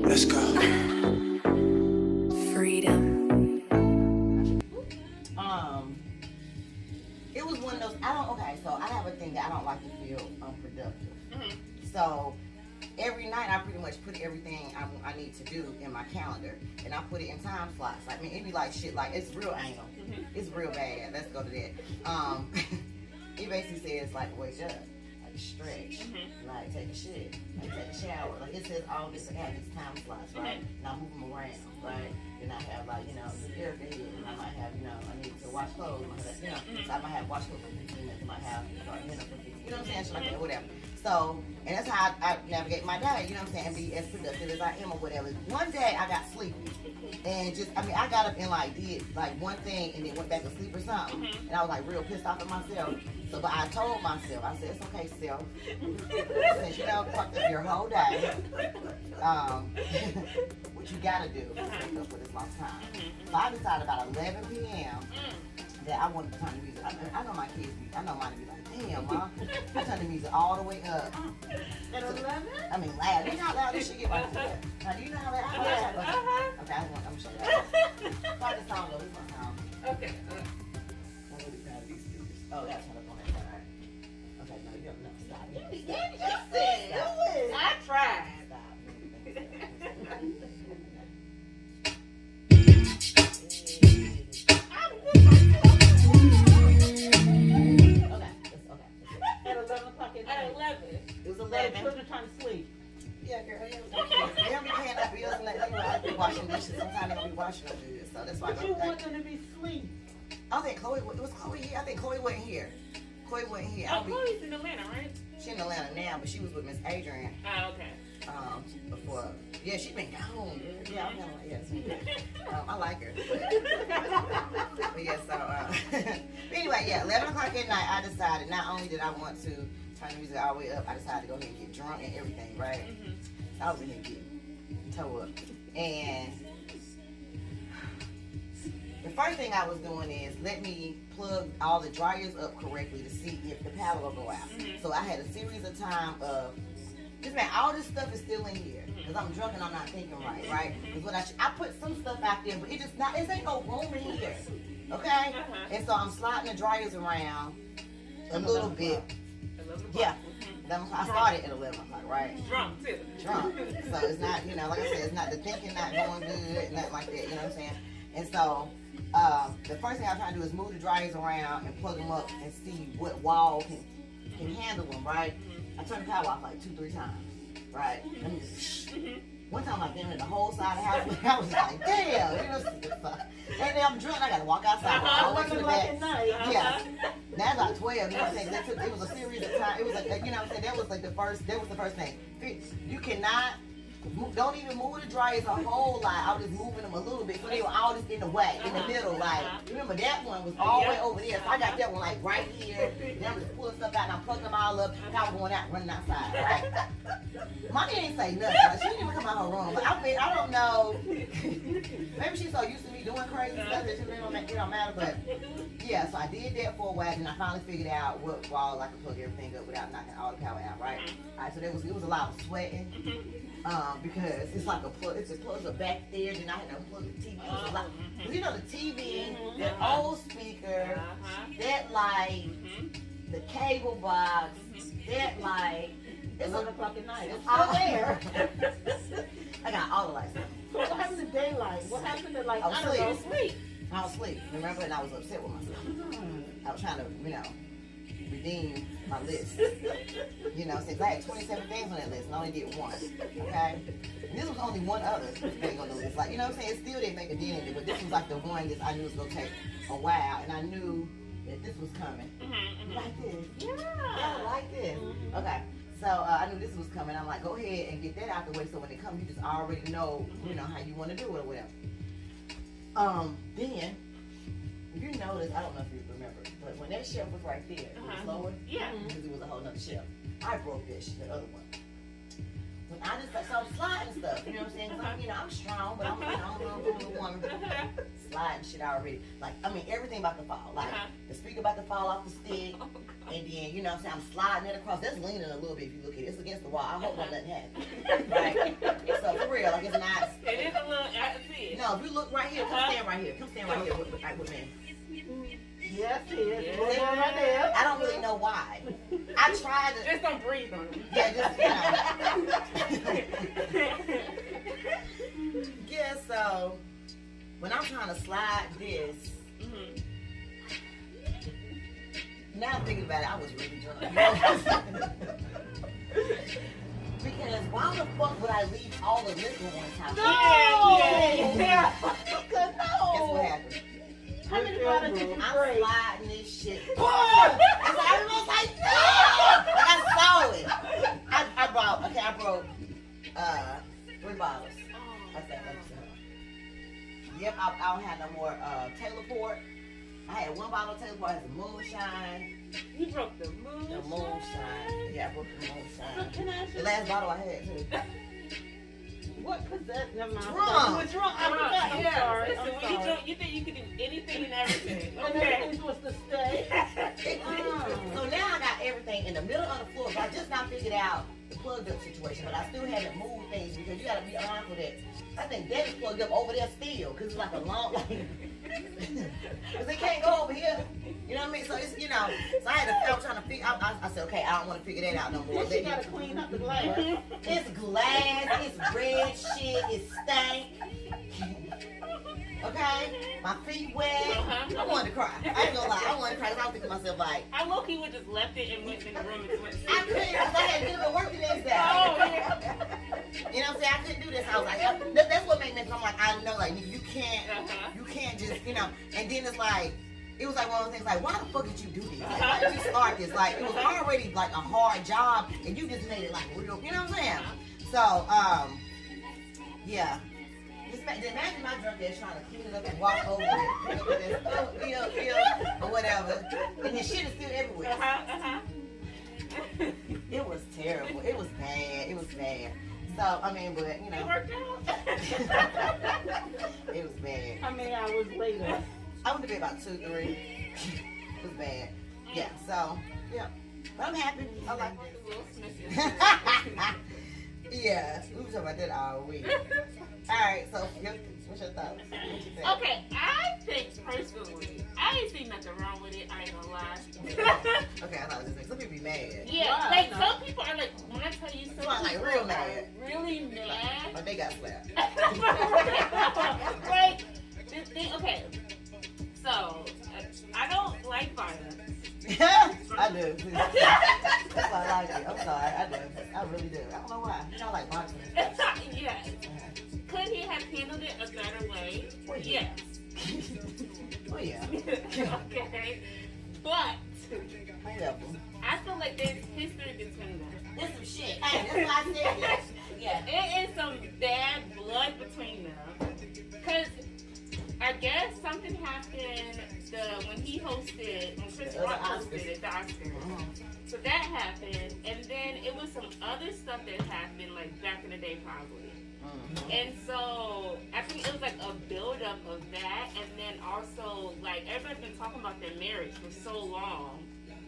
Let's go. Freedom. It was one of those. Okay, so I have a thing that I don't like to feel unproductive. So every night I pretty much put everything I need to do in my calendar, and I put it in time slots. I mean, it be like shit. Like it's real anal. It's real bad. Let's go to that. It basically says like wake up, like stretch, like take a shit, like take a shower. Like it says all this. I have these time slots, right? And I move them around, right? And I have like the air bed, and I might have I need to wash clothes, so I might have wash clothes for 15 minutes. I might have for 15. You know what I'm saying? Shit like that, whatever. So, and that's how I navigate my day, you know what I'm saying, and be as productive as I am or whatever. One day I got sleepy, and I got up and did one thing and then went back to sleep or something, and I was real pissed off at myself. So, but I told myself, I said, it's okay, self, since fucked up your whole day, what you gotta do is wake up for this long time. So I decided about 11 p.m. that I wanted to turn the music. I know my kids I know mine be like, damn, Mom. I turn the music all the way up. At 11? I mean, loud. You know how loud this shit get right there? Now, do you know how loud? Okay, I'm going to show you. Start the song, though. This is my song. Okay. I'm going to be proud of these speakers. Oh, yeah, turn up on that side. Okay, no, you don't know. Stop. You said do it. I tried. At 11. It was 11. Children trying to sleep. Yeah, girl. They don't be paying no bills and that. I be washing dishes. Sometimes they don't be washing no dishes. So that's why But you want them to be asleep. I think Chloe, it was Chloe here. I think Chloe wasn't here. Chloe wasn't here. Oh, Chloe's in Atlanta, right? She's in Atlanta now, but she was with Miss Adrian. Oh, okay. Before. Yeah, she been gone. Yeah, I'm kind of like, yeah, I like her. But yeah, so, anyway, yeah, 11 o'clock at night, I decided not only did I want to turn the music all the way up, I decided to go ahead and get drunk and everything, right? I was in here getting toe up. And the first thing I was doing is let me plug all the dryers up correctly to see if the power will go out. So I had a series of time of, just man, all this stuff is still in here. Because I'm drunk and I'm not thinking right? Because when I put some stuff out there, but it ain't no room in here. Okay? And so I'm sliding the dryers around a little bit. Yeah. I started at 11 o'clock, right? Drunk, too. Drunk. So it's not, like I said, it's not the thinking not going good, nothing like that, you know what I'm saying? And so, the first thing I'm trying to do is move the dryers around and plug them up and see what wall can handle them, right? I turned the power off 2-3 times, right? Let me just, one time I came in the whole side of the house, I was like, damn, and then I'm drunk, I gotta walk outside. It wasn't like at night. Yeah. Now it's like 12, you know what I'm saying? It was a series of time. It was you know what I'm saying? That was the first thing. You cannot, don't even move the dryers a whole lot. I was just moving them a little bit, so they were all just in the way, in the middle. Remember that one was all the way over there, so I got that one right here. And I'm just pulling stuff out and I'm plugging them all up. And I was going out, running outside, right? Mommy didn't say nothing. She didn't even come out her room. But I don't know. Maybe she's so used to me doing crazy stuff that it don't matter. But yeah, so I did that for a while, and I finally figured out what wall I could plug everything up without knocking all the power out, right? All right, so it was a lot of sweating. Because it's like it's a plug up back there, then I had to plug the TV. Cause the TV, that old speaker, that light, the cable box, that light. It's 11 o'clock at night. It's all there. I got all the lights on. So what happened to daylight? What happened to I was sleep? I was asleep. Remember, and I was upset with myself. I was trying to, redeem my list. Since I had 27 things on that list and I only did one. Okay? And this was only one other thing on the list. You know what I'm saying? It still didn't make a dent in it, but this was the one that I knew was going to take a while, and I knew that this was coming. Like this. Yeah, like this. Okay. So I knew this was coming. I'm like, go ahead and get that out the way so when it comes, you just already know, how you want to do it or whatever. Then, if you notice, I don't know if you remember, but when that shelf was right there, it was lower. Yeah. Because it was a whole nother shelf. I broke that the other one. When I just, so I'm sliding stuff, you know what I'm saying? 'Cause I'm strong, but I'm a little woman. sliding shit already. Like, I mean, everything about to fall. Like, the speaker about to fall off the stick. And then, you know what I'm saying, I'm sliding it across. That's leaning a little bit if you look at it. It's against the wall. I hope nothing happens. Right? So, for real, like, it's not. It is a little, I see it. No, if you look right here, come stand right here. Come stand right here with me. Yes, it is. Yeah. Right there. I don't really know why. I tried to. Just don't breathe on it. Yeah, just, you know. Yeah, so when I'm trying to slide this, now I'm thinking about it, I was really drunk. You know? Because why the fuck would I leave all the liquor on top? No! Yeah. Guess what happened? How many bottles did you I'm break? sliding this shit. Boom! And so everyone's like, no! Like, I saw it. I broke 3 bottles. I said, yep, I don't have no more Taylor Port. I had 1 bottle of Taylor Port. I had some moonshine. You broke the moonshine. The moonshine. Yeah, I broke the So moonshine. can I ask The you, last bottle I had, too. what possessed? Never mind. Drunk. You were drunk. I forgot. I'm sorry. Listen, I'm when you sorry. drunk, you think you can do anything and everything. And Okay. everything was to stay. So now I got everything in the middle of the floor. So I just now figured out the plugged up situation, but I still haven't moved things because you gotta be mindful that I think that is plugged up over there still because it's like a long, like, because they can't go over here. You know what I mean? So it's, you know, so I was trying to figure out, I said, okay, I don't want to figure that out no more. Then she gotta clean up the glass. It's glass, it's red shit, it's stank. Okay? My feet wet. I wanted to cry. I ain't gonna lie, I wanted to cry because I was thinking to myself like, I low-key would just left it and went in the room and went to I couldn't because I had to get up and work the next day. Oh, yeah. You know what I'm saying? I couldn't do this. I was like, that's what made me, I'm like, I know, like, you can't just, you know, and then it's like, it was like one of those things like, why the fuck did you do this? Like, why did you start this? Like, it was already like a hard job and you just made it like real, you know what I'm saying? So, yeah. Just imagine my drunk ass trying to clean it up and walk over it, or whatever, and the shit is still everywhere. It was terrible. It was bad. It was bad. So, I mean, but, you know. It worked out. It was bad. How many hours later? I went to bed about 2, 3. It was bad. Yeah, so, yeah. But I'm happy. I like Will Smith. it. Yeah, we were talking about that all week. Alright, so, what's your thoughts? What you think? Okay, I think personally, I ain't see nothing wrong with it. I ain't gonna lie. Okay, I thought this some people be mad. Yeah, Why? like some people are like, when I tell you something, Some are, like, real mad. really mad. Like they got slapped. Like this thing. Okay, so I don't like violence. I do. That's why I like it. I'm sorry, I do. I really do. I don't know why. You know, I like boxing. Yes. Could he have handled it a better way? Well, yeah. Yes. Oh yeah. Okay. But Pineapple. I feel like there's history between them. There's some shit. Hey, that's why I said that. Yeah. It is some bad blood between them. Cause I guess something happened when he hosted, when Chris Rock hosted at the Oscars. So that happened, and then it was some other stuff that happened like back in the day probably. And so I think it was like a build-up of that, and then also like everybody's been talking about their marriage for so long.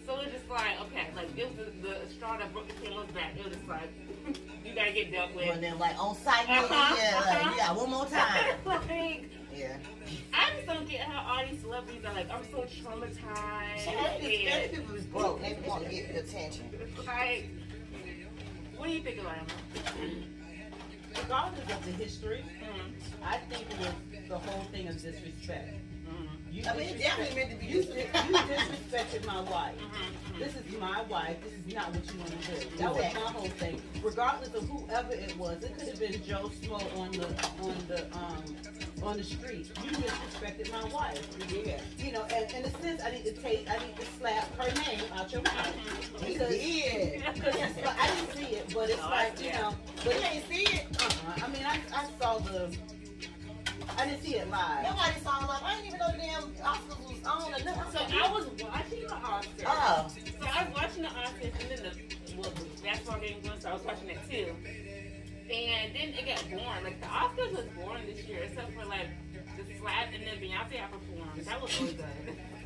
So it's just like, okay, like this was the straw that broke the camel's back. It was just like, you gotta get dealt with. And then like on site, like, you got one more time. Like, Yeah. I just don't get how all these celebrities are like, I'm so traumatized. Many people is broke. They want to get the attention. Like, what do you think about him? Regardless of the history, I think it was the whole thing of disrespect. You I mean, it definitely meant to be you used. disrespected my wife. This is my wife. This is not what you want to do. That was my whole thing. Regardless of whoever it was, it could have been Joe Smo on the street. You disrespected my wife. Yeah. You know, and in a sense, I need to slap her name out your mouth. He Because did. I didn't see it, but it's like, you know, But you ain't see it. I mean, I saw I didn't see it live. Nobody saw it. I didn't even know the damn Oscars was on or nothing. So I was watching the Oscars. Oh. So I was watching the Oscars, and then the basketball game was going, so I was watching that too. And then it got boring. Like the Oscars was boring this year, except for like the slap, and then Beyonce had performed. That was really good.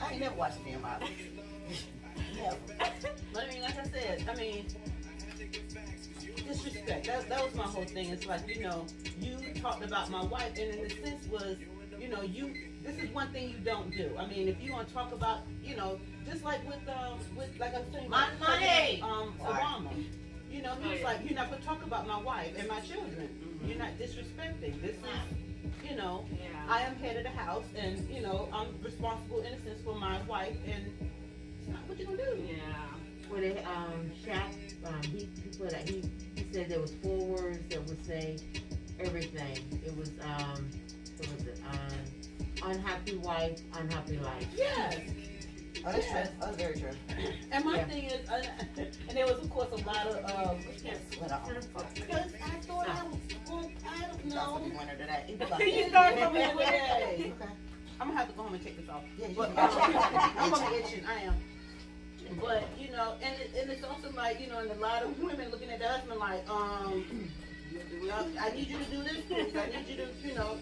I ain't never watched a damn Bible. Never. But I mean, like I said, I mean, disrespect. That was my whole thing. It's like, you know, you talked about my wife, and in the sense was, you know, this is one thing you don't do. I mean, if you want to talk about, you know, just like with like I was saying, My money. Obama. You know, he was like, you're not gonna talk about my wife and my children. You're not disrespecting. This is, you know, I am head of the house, and you know, I'm responsible in a sense for my wife, and it's not what you gonna do. Yeah. When they Shaq, he put he said there was 4 words that would say everything. It was what was it? Unhappy wife, unhappy life. Yes. Oh, that's true. That's very true. And my thing is, and there was of course a lot of because I thought I was, well, I don't know. You started from the other day. Okay. I'm gonna have to go home and take this off. Yeah, you But can. I'm gonna be itching. I am. But you know, and it's also like, you know, and a lot of women looking at the husband like, I need you to do this, please. I need you to, you know,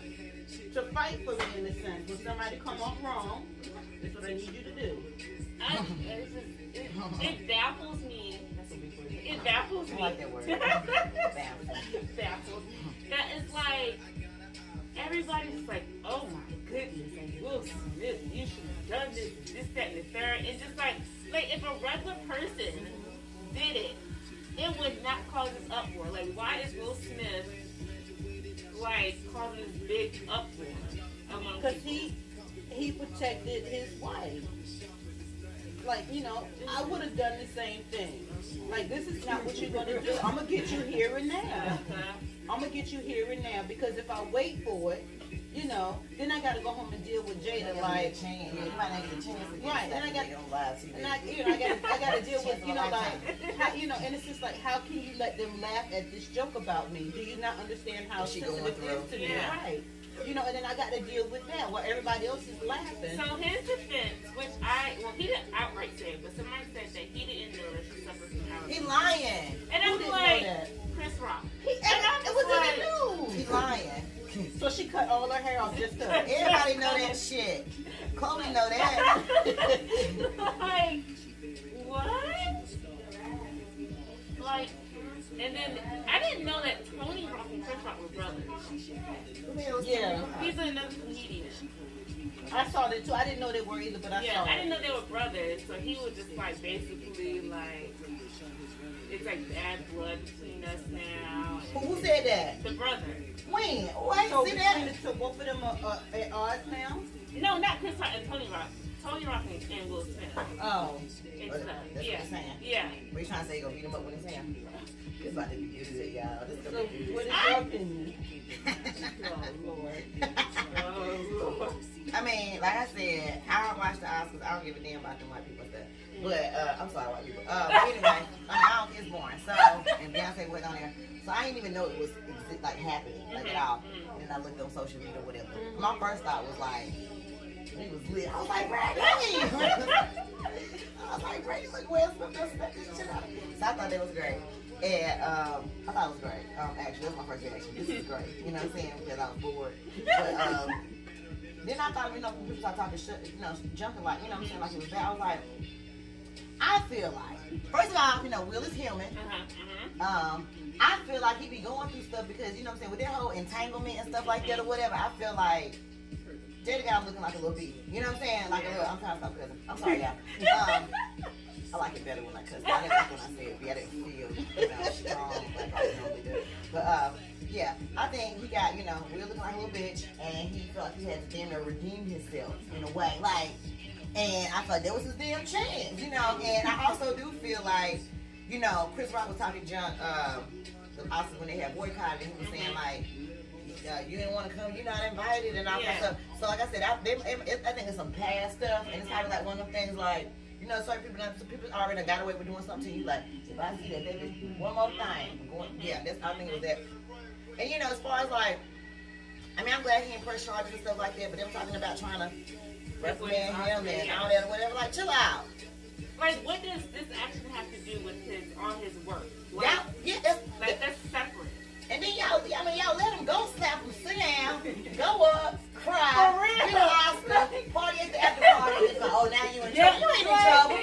to fight for me in a sense. When somebody come off wrong, that's what I need you to do. It baffles me. It baffles me. I like that word. Baffles. That is like, everybody's like, oh my goodness, and Will Smith, you should have done this, that, and the third. It's just like if a regular person did it, it would not cause this uproar. Like, why is Will Smith like causing this big uproar? Because he protected his wife. Like, you know, I would have done the same thing. Like, this is not what you're gonna do. I'm gonna get you here and now. I'm gonna get you here and now, because if I wait for it, you know, then I gotta go home and deal with Jada. Like, you might not get a chance to get right? And I got, on live TV. and I gotta deal with, you know, like, how, you know, and it's just like, how can you let them laugh at this joke about me? Do you not understand how sensitive it is to me? Yeah. Right? You know, and then I got to deal with that while everybody else is laughing. So his defense, which he didn't outright say it, but somebody said that he didn't know that she suffered from allergies. He lying. And Who I'm didn't like, know that? Chris Rock. It was in the news. He lying. So she cut all her hair off just to. Everybody know that shit. Chloe know that. Like, what? Like, and then I didn't know that Tony Rock and Chris Rock were brothers. Yeah. He's another comedian. I saw that too. I didn't know they were either, but I saw I it. didn't know they were brothers. So he was just like basically like, it's like bad blood between us now. Who said that? The brother. When? Oh, I So didn't see that. so both of them are at odds now? No, not Chris Rock and Tony Rock. Tony Rock and Will Smith. Oh. It's That's what yeah. you're saying. Yeah. What you trying to say? You gonna beat him up with his hand? It's about to be good, y'all. This is So gonna be good. what is your opinion? Oh Lord. Oh Lord. I mean, like I said, I don't watch the Oscars. I don't give a damn about them white people stuff. But I'm sorry, white people. But anyway, it's boring. So, and Beyonce wasn't on there, so I didn't even know it was like happening like at all. And I looked on social media or whatever. My first thought was like, he was lit. I was like, Brady! I was like, Brady, look, Will Smith just smacked this shit out. So I thought that was great. And I thought it was great. Actually, that was my first reaction. This is great. You know what I'm saying? Because I was bored. But then I thought, you know, when people start talking shit, you know, jumping like, you know what I'm saying, like it was bad. I was like, I feel like, first of all, you know, Will is human. I feel like he be going through stuff because, you know what I'm saying, with that whole entanglement and stuff like that or whatever, I feel like Jada got him looking like a little bee. You know what I'm saying? Like a little, I'm trying to stop cussing. I'm sorry, y'all. I like it better when I cuss. I didn't like when I said it. I didn't feel, you know, strong like I normally do. But, yeah, I think he got, you know, Will looking like a little bitch, and he felt like he had to damn near redeem himself in a way. Like, and I felt like that was his damn chance, you know. And I also do feel like, you know, Chris Rock was talking junk, the Oscars when they had boycotted, and he was saying, like, you didn't want to come, you're not invited, and all that stuff. So, like I said, I think it's some past stuff, and it's probably like one of them things like, you know, certain people already got away with doing something to you. Like, if I see that baby one more thing, I'm going, yeah, I think it was that. And you know, as far as like, I mean, I'm glad he didn't press charges and stuff like that, but they were talking about trying to reprimand him and all that or whatever. Like, chill out. Like, what does this action have to do with his work? Like, That's separate. And then y'all let him go, slap him, sit down, go up, cry, For real. get an Oscar, party at the after party. It's like, oh, now you in trouble. You ain't in trouble.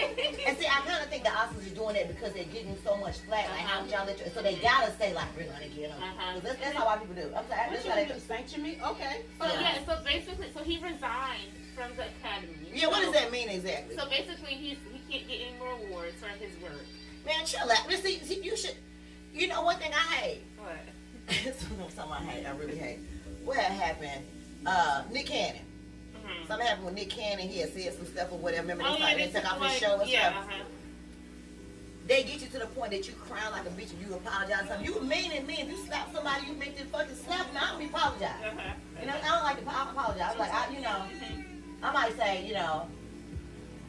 And see, I kind of think the Oscars are doing that because they're getting so much flack. Like, how would y'all let you? So they gotta say like, we're gonna get them. That's how white people do. I'm sorry. What you gonna do? Sanction me? Okay. So yeah, so basically, so he resigned from the Academy. Yeah, what does that mean exactly? So basically, he can't get any more awards for his work. Man, chill out. See, you should. You know one thing I hate. What? Something I hate. I really hate. What had happened? Nick Cannon. Something happened with Nick Cannon. He had said some stuff or whatever. Remember they took off his show and stuff. They get you to the point that you crying like a bitch and you apologize. If you mean it, if you slap somebody, you make this fucking slap. I don't apologize. You know, I don't like to apologize. Like I might say,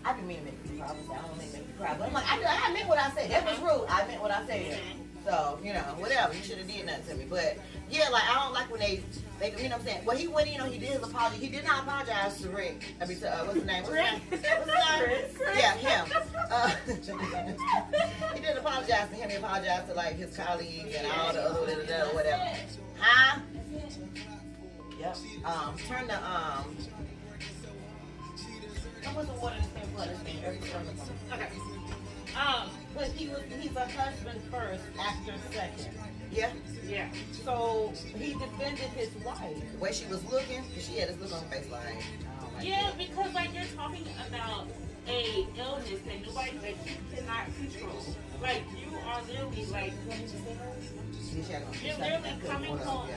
I didn't mean to make you cry. I don't mean to make you cry. But I'm like, I meant what I said. That was rude. I meant what I said. So, whatever. You should have did nothing to me. But, yeah, like, I don't like when they you know what I'm saying? Well, he went, he did his apology. He did not apologize to Rick. I mean, what's his name? Yeah, him. He didn't apologize to him. He apologized to, like, his colleagues and all the other whatever. Huh? Yep. Turn the, Put some water in this thing, blood, this thing, every time. Okay. But he's a husband first, actor second. Yeah. Yeah. So he defended his wife. The way she was looking, she had this look on her face like, oh my Yeah, God. because like you're talking about a illness that you cannot control. Like you are literally like you're literally coming home.